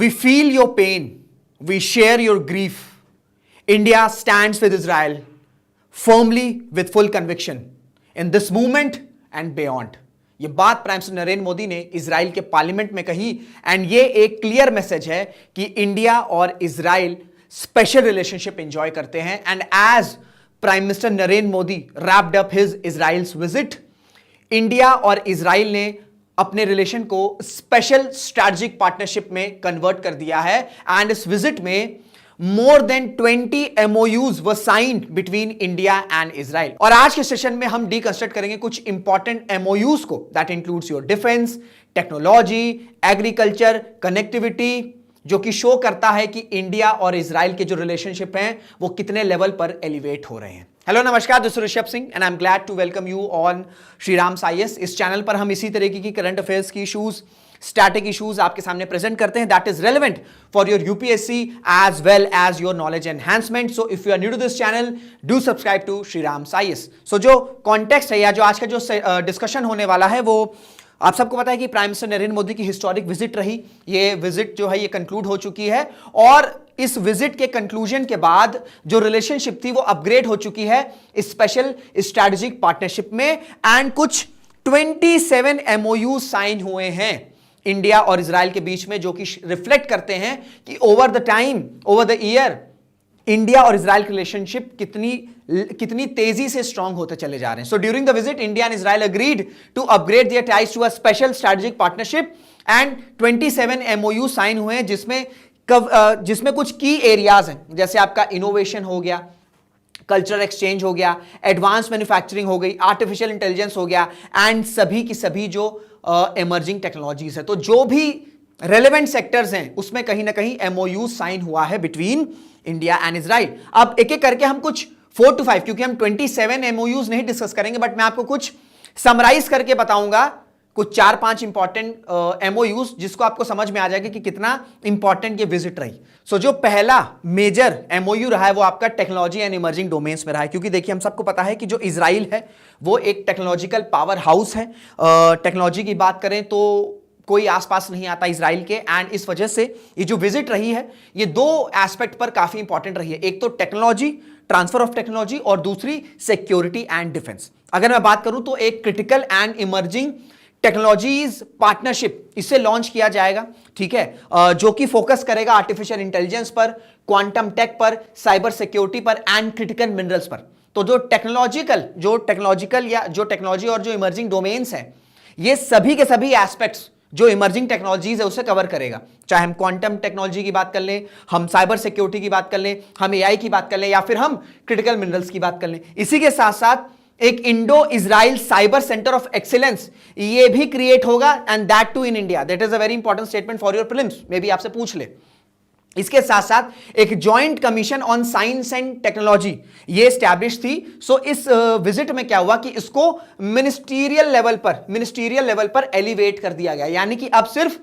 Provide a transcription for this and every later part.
We feel your pain. We share your grief. India stands with Israel firmly with full conviction in this movement and beyond. ये बात prime minister Narendra Modi ने Israel के parliament में कही and ये एक clear message है कि इंडिया और इजराइल स्पेशल रिलेशनशिप एंजॉय करते हैं. And as prime minister Narendra Modi wrapped up his Israel's visit, India और इजराइल ने अपने रिलेशन को स्पेशल स्ट्रैटेजिक पार्टनरशिप में कन्वर्ट कर दिया है. एंड इस विजिट में more than 20 MOUs were signed between India and Israel. और आज के सेशन में हम डीकंस्ट्रक्ट करेंगे कुछ इंपॉर्टेंट MOUs को. That includes your defence, technology, agriculture, connectivity, जो कि शो करता है कि इंडिया और इजराइल के जो रिलेशनशिप हैं वो कितने लेवल पर एलिवेट हो रहे हैं. हेलो नमस्कार, this is Rishabh Singh and I am glad to welcome you on Shriram IAS. इस चैनल पर हम इसी तरीके की करंट अफेयर्स की इश्यूज, स्टैटिक इश्यूज आपके सामने प्रेजेंट करते हैं that is relevant for your UPSC as well as your knowledge enhancement. So if you are new to this channel, do subscribe to Shriram IAS. So जो context है या जो आज का जो डिस्कशन होने वाला है वो आप सबको पता है कि प्राइम मिनिस्टर नरेंद्र मोदी की हिस्टोरिक विजिट रही. ये विजिट जो है ये कंक्लूड हो चुकी है और इस विजिट के कंक्लूजन के बाद जो रिलेशनशिप थी वो अपग्रेड हो चुकी है स्पेशल स्ट्रैटेजिक पार्टनरशिप में. एंड कुछ 27 MOU साइन हुए हैं इंडिया और इजराइल के बीच में, जो कि रिफ्लेक्ट करते हैं कि over the time, over the year India और इजराइल की रिलेशनशिप कितनी तेजी से स्ट्रांग होते चले जा रहे हैं. So during the visit India and Israel agreed to upgrade their ties to a special strategic partnership and 27 MOU sign हुए हैं जिसमें कुछ की एरियाज हैं, जैसे आपका इनोवेशन हो गया, कल्चरल एक्सचेंज हो गया, एडवांस मैन्युफैक्चरिंग हो गई, आर्टिफिशियल इंटेलिजेंस हो गया एंड सभी की सभी जो इमर्जिंग टेक्नोलॉजीज है. तो जो भी रेलेवेंट सेक्टर्स हैं उसमें कहीं ना कहीं MOU साइन हुआ है बिटवीन इंडिया एंड इजराइल. अब एक एक करके हम कुछ 4 to 5, क्योंकि हम 27 MOUs नहीं डिस्कस करेंगे, बट मैं आपको कुछ समराइज करके बताऊंगा कुछ 4-5 इंपॉर्टेंट MOUs जिसको आपको समझ में आ जाएगा कि कितना इंपॉर्टेंट ये विजिट रही. सो जो पहला मेजर MOU रहा है वो आपका टेक्नोलॉजी एंड इमर्जिंग डोमेन्स में रहा है, क्योंकि देखिए हम सबको पता है कि जो इजराइल है वो एक टेक्नोलॉजिकल पावर हाउस है. टेक्नोलॉजी की बात करें तो कोई आसपास नहीं आता इजराइल के. एंड इस वजह से ये जो विजिट रही है ये दो एस्पेक्ट पर काफी इंपॉर्टेंट रही है. एक तो टेक्नोलॉजी, ट्रांसफर ऑफ टेक्नोलॉजी, और दूसरी सिक्योरिटी एंड डिफेंस. अगर मैं बात करूं तो एक critical and emerging technologies partnership इससे लॉन्च किया जाएगा, ठीक है, जो कि फोकस करेगा आर्टिफिशियल इंटेलिजेंस पर, क्वांटम टेक पर, साइबर सिक्योरिटी पर एंड क्रिटिकल मिनरल्स पर. तो जो टेक्नोलॉजिकल या जो टेक्नोलॉजी और जो इमर्जिंग डोमेन्स हैं ये सभी के सभी एस्पेक्ट्स जो इमर्जिंग टेक्नोलॉजीज है उसे कवर करेगा. चाहे हम क्वांटम टेक्नोलॉजी की बात कर लें, हम साइबर सिक्योरिटी की बात कर लें, हम AI की बात कर लें, या फिर हम क्रिटिकल मिनरल्स की बात कर लें. इसी के साथ साथ एक Indo Israel cyber centre of excellence ये भी क्रिएट होगा and that too in India. That is a very important statement for your prelims, may be आपसे पूछ ले. इसके साथ साथ एक joint commission on science and technology ये स्टैब्लिश थी. सो इस विजिट में क्या हुआ कि इसको मिनिस्टीरियल लेवल पर एलिवेट कर दिया गया, यानी कि अब सिर्फ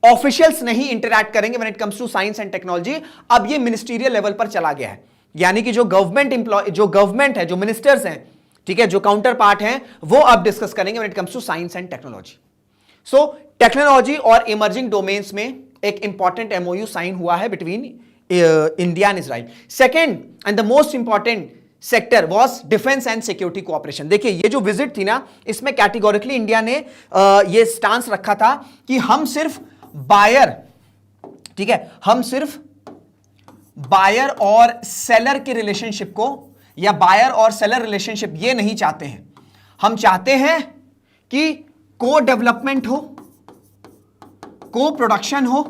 ऑफिशियल्स नहीं इंटरैक्ट करेंगे when it comes to science and technology. अब ये मिनिस्टीरियल लेवल पर चला गया है, यानी कि जो गवर्नमेंट है, जो मिनिस्टर्स हैं, ठीक है, जो काउंटर पार्ट हैं, वो अब डिस्कस करेंगे when it comes to science and technology. So technology और इमर्जिंग डोमेन्स में एक इंपॉर्टेंट MOU साइन हुआ है between India and Israel. Second and the most important sector was defence and security cooperation. देखिए ये जो विजिट थी ना, इसमें कैटेगोरिकली इंडिया ने ये स्टांस रखा था कि हम सिर्फ बायर, ठीक है, हम सिर्फ बायर और सेलर के रिलेशनशिप को या बायर और सेलर रिलेशनशिप ये नहीं चाहते हैं. हम चाहते हैं कि को डेवलपमेंट हो, को प्रोडक्शन हो,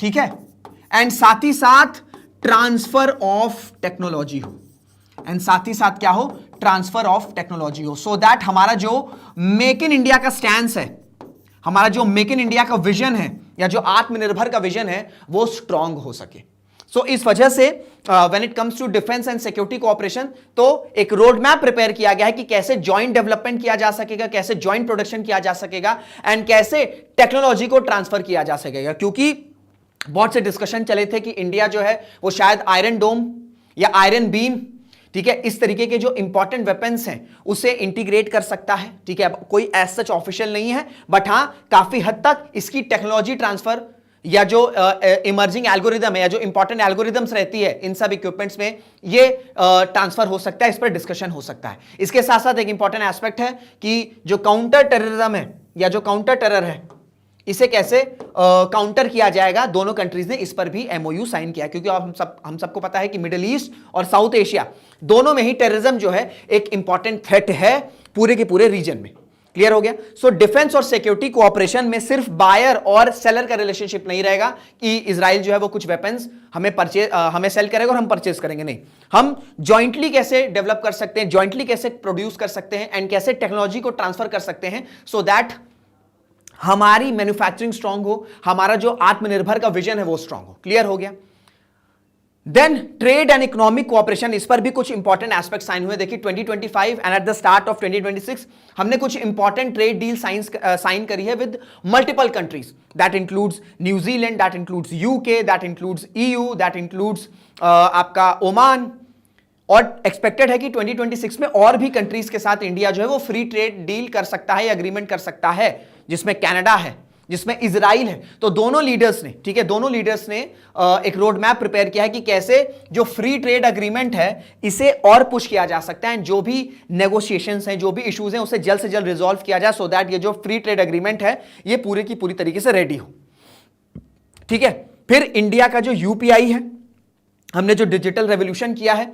ठीक है, एंड साथ ही साथ ट्रांसफर ऑफ टेक्नोलॉजी हो, एंड साथ ही साथ क्या हो, ट्रांसफर ऑफ टेक्नोलॉजी हो, सो दैट हमारा जो मेक इन इंडिया का स्टैंस है, हमारा जो मेक इन इंडिया का विजन है या जो आत्मनिर्भर का विजन है वो स्ट्रांग हो सके. सो इस वजह से when it comes to defence and security cooperation तो एक रोड मैप प्रिपेयर किया गया है कि कैसे जॉइंट डेवलपमेंट किया जा सकेगा, कैसे जॉइंट प्रोडक्शन किया जा सकेगा एंड कैसे टेक्नोलॉजी को ट्रांसफर किया जा सकेगा. क्योंकि बहुत से डिस्कशन चले थे कि इंडिया जो है वो शायद आयरन डोम या आयरन बीम, ठीक है, इस तरीके के जो इंपॉर्टेंट वेपन्स हैं उसे इंटीग्रेट कर सकता है, ठीक है. अब कोई एज सच ऑफिशियल नहीं है, बट हाँ काफी हद तक इसकी टेक्नोलॉजी ट्रांसफर या जो इमर्जिंग एल्गोरिदम है या जो इंपॉर्टेंट एल्गोरिदम्स रहती है इन सब इक्विपमेंट्स में, ये ट्रांसफर हो सकता है, इस पर डिस्कशन हो सकता है। इसके साथ साथ एक इंपॉर्टेंट एस्पेक्ट है कि जो काउंटर टेररिज्म है या जो काउंटर टेरर है, इसे कैसे काउंटर किया जाएगा, दोनों कंट्रीज ने इस पर भी एमओयू साइन किया, क्योंकि हम सबको पता है कि मिडिल ईस्ट और साउथ एशिया दोनों में ही टेररिज्म जो है एक इंपॉर्टेंट थ्रेट है पूरे के पूरे रीजन में। क्लियर हो गया? सो डिफेंस और सिक्योरिटी कोऑपरेशन में सिर्फ बायर और सेलर का रिलेशनशिप नहीं रहेगा कि इजराइल जो है वो कुछ वेपन्स हमें सेल करेगा और हम परचेज करेंगे, नहीं। हम जॉइंटली कैसे डेवलप कर सकते हैं, जॉइंटली कैसे प्रोड्यूस कर सकते हैं एंड कैसे टेक्नोलॉजी को ट्रांसफर कर सकते हैं सो दैट हमारी मैन्युफैक्चरिंग स्ट्रांग हो, हमारा जो आत्मनिर्भर का विजन है वो स्ट्रांग हो। क्लियर हो गया? Then trade and economic cooperation, इस पर भी कुछ इंपॉर्टेंट एस्पेक्ट साइन हुए। देखिए 2025 and at the start of 2026 हमने कुछ इंपॉर्टेंट ट्रेड डील साइन करी है with multiple countries. That includes New Zealand, that includes UK, that includes EU, that includes आपका ओमान। और एक्सपेक्टेड है कि 2026 में और भी कंट्रीज के साथ इंडिया जो है वो फ्री ट्रेड डील कर सकता है, एग्रीमेंट कर सकता है, जिसमें कनाडा है, जिसमें इजराइल है। तो दोनों लीडर्स ने, ठीक है, दोनों लीडर्स ने एक रोड मैप प्रिपेयर किया है कि कैसे जो फ्री ट्रेड एग्रीमेंट है इसे और पुश किया जा सकता है, जो भी नेगोशिएशंस हैं, जो भी इश्यूज हैं, उसे जल्द से जल्द रिजॉल्व किया जाए, सो दैट ये जो फ्री ट्रेड एग्रीमेंट है ये पूरी की पूरी तरीके से रेडी हो। ठीक है। फिर इंडिया का जो यूपीआई है, हमने जो डिजिटल रेवोल्यूशन किया है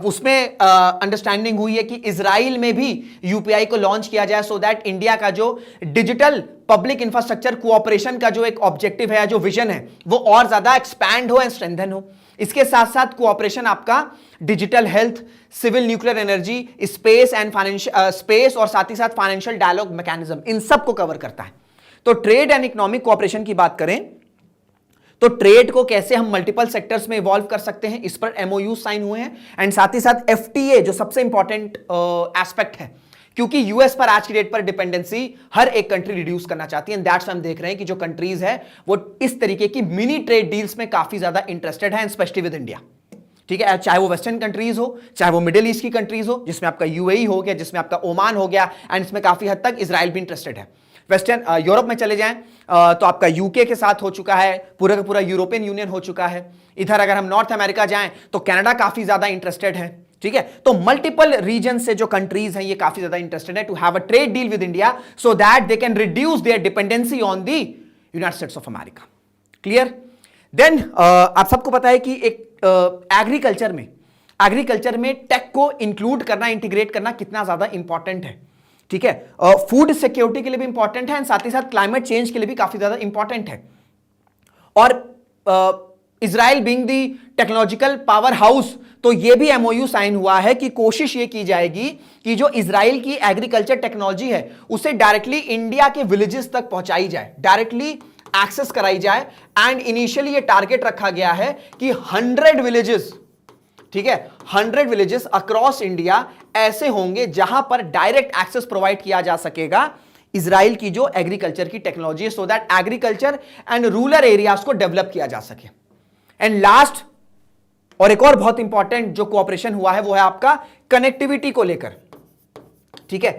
उसमें अंडरस्टैंडिंग हुई है कि इजराइल में भी यूपीआई को लॉन्च किया जाए, सो दैट इंडिया का जो डिजिटल पब्लिक इंफ्रास्ट्रक्चर कोऑपरेशन का जो एक ऑब्जेक्टिव है, जो विजन है, वो और ज्यादा एक्सपैंड हो एंड स्ट्रेंथन हो। इसके साथ साथ कोऑपरेशन आपका digital health, civil nuclear energy, space and space और साथ ही साथ फाइनेंशियल डायलॉग मैकेनिज्म, इन सब को कवर करता है। तो ट्रेड एंड इकोनॉमिक कोऑपरेशन की बात करें तो ट्रेड को कैसे हम मल्टीपल सेक्टर्स में इवॉल्व कर सकते हैं, इस पर एमओयू साइन हुए हैं। एंड साथ ही साथ एफटीए जो सबसे इंपॉर्टेंट एस्पेक्ट है, क्योंकि यूएस पर आज की डेट पर डिपेंडेंसी हर एक कंट्री रिड्यूस करना चाहती है। एंड दैट्स हम देख रहे हैं कि जो कंट्रीज है वो इस तरीके की मिनी ट्रेड डील्स में काफी ज्यादा इंटरेस्टेड है, स्पेशली विद इंडिया। ठीक है, चाहे वो वेस्टर्न कंट्रीज हो, चाहे वो मिडिल ईस्ट की कंट्रीज हो, जिसमें आपका यूएई हो गया, जिसमें आपका ओमान हो गया, एंड इसमें काफी हद तक इजराइल भी इंटरेस्टेड है। वेस्टर्न यूरोप में चले जाएं तो आपका यूके के साथ हो चुका है, पूरा का पूरा यूरोपियन यूनियन हो चुका है। इधर अगर हम नॉर्थ अमेरिका जाएं तो कनाडा काफी ज्यादा इंटरेस्टेड है। ठीक है, तो मल्टीपल रीजन से जो कंट्रीज हैं ये काफी ज्यादा इंटरेस्टेड है to have a trade deal with India so that they can reduce their dependency on the United States of America. Clear? Then आप सबको पता है कि एक एग्रीकल्चर में टेक को इंक्लूड करना, इंटीग्रेट करना कितना ज्यादा इंपॉर्टेंट है। ठीक है, फूड सिक्योरिटी के लिए भी इंपॉर्टेंट है, साथ ही साथ क्लाइमेट चेंज के लिए भी काफी ज्यादा इंपॉर्टेंट है। और इजराइल बीइंग दी टेक्नोलॉजिकल पावर हाउस, तो यह भी एमओयू साइन हुआ है कि कोशिश यह की जाएगी कि जो इजराइल की एग्रीकल्चर टेक्नोलॉजी है उसे डायरेक्टली इंडिया के विलेजेस तक पहुंचाई जाए, डायरेक्टली एक्सेस कराई जाए। एंड इनिशियली ये टारगेट रखा गया है कि 100 विलेजेस, ठीक है, 100 विलेजेस अक्रॉस इंडिया ऐसे होंगे जहां पर डायरेक्ट एक्सेस प्रोवाइड किया जा सकेगा इजराइल की जो एग्रीकल्चर की टेक्नोलॉजी है, so that agriculture and rural areas को डेवलप किया जा सके। एंड लास्ट और एक और बहुत इंपॉर्टेंट जो कोऑपरेशन हुआ है वो है आपका कनेक्टिविटी को लेकर। ठीक है,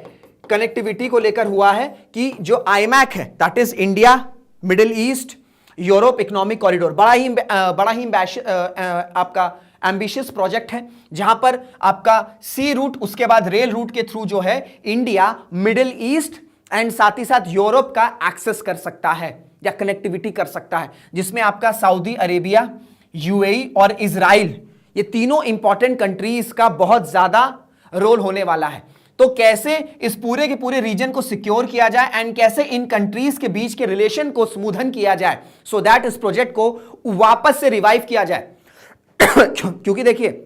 कनेक्टिविटी को लेकर हुआ है कि जो आईमैक है, that is India middle east Europe economic corridor, बड़ा ही आपका एम्बिशियस प्रोजेक्ट है, जहां पर आपका सी रूट, उसके बाद रेल रूट के थ्रू जो है इंडिया मिडिल ईस्ट एंड साथ ही साथ यूरोप का एक्सेस कर सकता है या कनेक्टिविटी कर सकता है, जिसमें आपका सऊदी अरेबिया, यूएई और इजराइल, ये तीनों इंपॉर्टेंट कंट्रीज का बहुत ज्यादा रोल होने वाला है। तो कैसे इस पूरे के पूरे रीजन को सिक्योर किया जाए एंड कैसे इन कंट्रीज के बीच के रिलेशन को स्मूथन किया जाए सो दैट इस प्रोजेक्ट को वापस से रिवाइव किया जाए। क्योंकि देखिए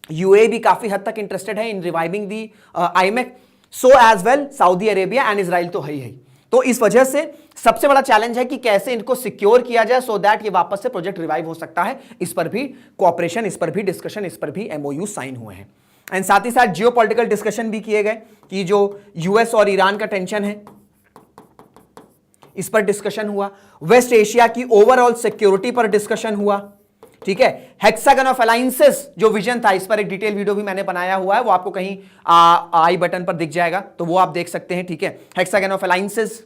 यूएई भी काफी हद तक इंटरेस्टेड है in reviving the IMEC, so as well Saudi Arabia and Israel तो है ही है। तो इस वजह से सबसे बड़ा चैलेंज है कि कैसे इनको सिक्योर किया जाए सो दैट ये वापस से प्रोजेक्ट रिवाइव हो सकता है। इस पर भी कोऑपरेशन, इस पर भी डिस्कशन, इस पर भी एमओयू साइन हुए हैं। एंड साथ ही साथ जियोपॉलिटिकल डिस्कशन भी किए गए कि जो यूएस और ईरान का टेंशन है इस पर डिस्कशन हुआ, वेस्ट एशिया की ओवरऑल सिक्योरिटी पर डिस्कशन हुआ। ठीक है, हेक्सागन ऑफ अलायंसेस जो विजन था, इस पर एक डिटेल वीडियो भी मैंने बनाया हुआ है, वो आपको कहीं आई बटन पर दिख जाएगा, तो वो आप देख सकते हैं। ठीक है, हेक्सागन ऑफ अलायंसेस,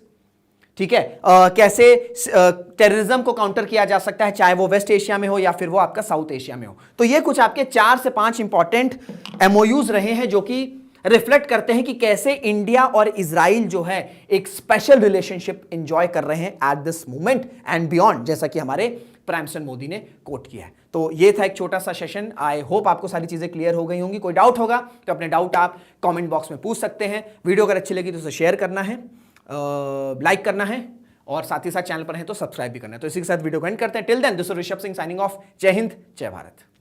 ठीक है, कैसे टेररिज्म को काउंटर किया जा सकता है, चाहे वो वेस्ट एशिया में हो या फिर वो आपका साउथ एशिया में हो। तो ये कुछ आपके 4 से 5 इंपॉर्टेंट एमओयूज रहे हैं जो कि रिफ्लेक्ट करते हैं कि कैसे इंडिया और इजराइल जो है एक स्पेशल रिलेशनशिप एंजॉय कर रहे हैं at this moment and beyond, जैसा कि हमारे प्राइम मिनिस्टर मोदी ने कोट किया है। तो ये था एक छोटा सा सेशन। आई होप आपको सारी चीजें क्लियर हो गई होंगी। कोई डाउट होगा तो अपने डाउट आप कमेंट बॉक्स में पूछ सकते हैं। वीडियो अगर अच्छी लगी तो उसे शेयर करना है, लाइक करना है, और साथ ही साथ चैनल पर है तो सब्सक्राइब भी करना है। तो इसी के साथ वीडियो को एंड करते हैं। Till then, this is Rishabh Singh signing off. जय हिंद, जय भारत।